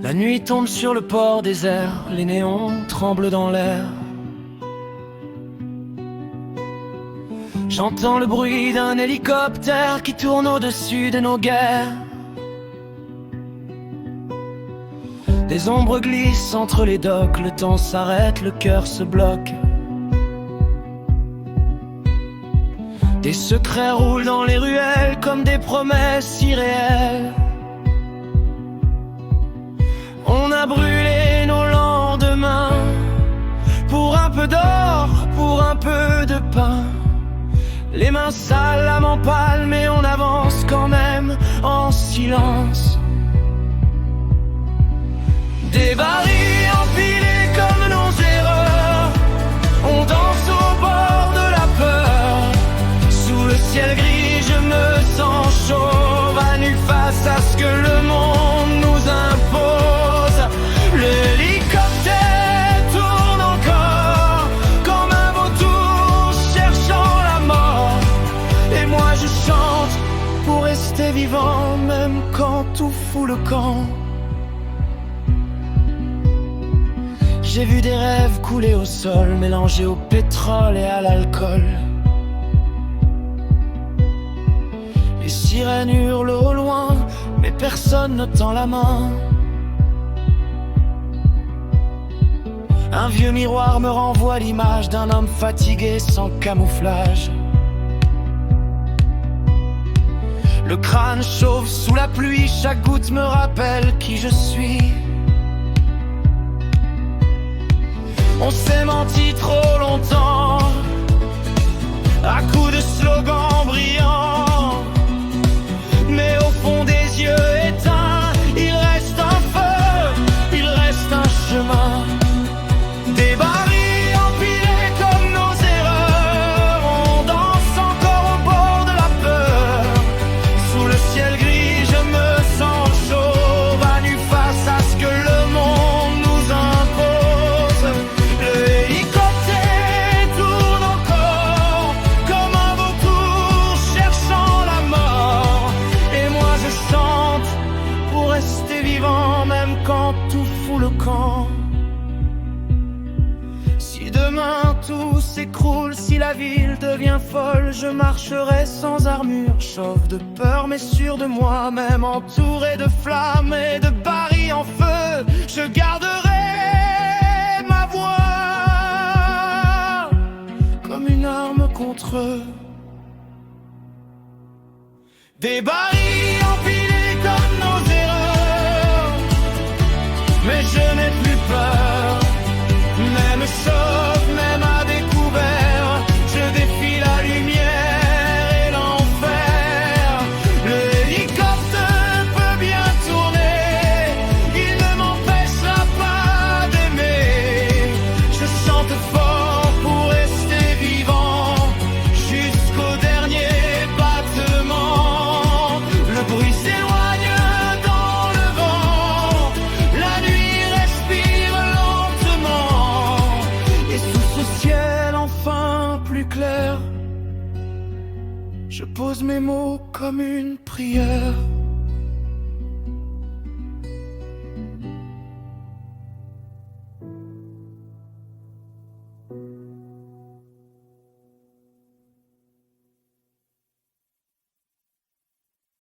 La nuit tombe sur le port désert, les néons tremblent dans l'air. J'entends le bruit d'un hélicoptère qui tourne au-dessus de nos guerres. Des ombres glissent entre les docks, le temps s'arrête, le cœur se bloque. Des secrets roulent dans les ruelles comme des promesses irréelles. On a brûlé nos lendemains pour un peu d'or, pour un peu de pain. Les mains sales, l'âme en pâle, mais on avance quand même en silence. Des barils empilés comme nos erreurs, on danse au bord de la peur. Sous le ciel gris, je me sens chauve, à nu face à ce que le monde nous impose. L'hélicoptère tourne encore comme un vautour cherchant la mort. Et moi je chante pour rester vivant, même quand tout fout le camp. J'ai vu des rêves couler au sol, mélangés au pétrole et à l'alcool. Les sirènes hurlent au loin, mais personne ne tend la main. Un vieux miroir me renvoie l'image d'un homme fatigué sans camouflage. Le crâne chauve sous la pluie, chaque goutte me rappelle qui je suis. On s'est menti trop longtemps, à coups de slogans brillants. Mais au fond des yeux éteints, il reste un feu, il reste un chemin. Des barils empilés comme nos erreurs, on danse encore au bord de la peur. Sous le ciel gris, je me sens chauve, à nu face à ce que le monde nous impose. L'hélicoptère tourne encore comme un vautour cherchant la mort. Et moi je chante pour rester vivant, même quand tout fout le camp. Si demain tout s'écroule, si la ville devient folle, je marcherai sans armure, chauve de peur mais sûr de moi, même entouré de flammes et de barils en feu. Je garderai ma voix comme une arme contre eux. Des barils empilés comme nos erreurs, mais je n'ai plus peur. Même chauve, même à découvert, je défie la lumière et l'enfer. L'hélicoptère peut bien tourner, il ne m'empêchera pas d'aimer. Je chante fort pour rester vivant, jusqu'au dernier battement. Le bruit s'éloigne dans le vent, la nuit respire lentement. Et sous ce ciel enfin plus clair, je pose mes mots comme une prière.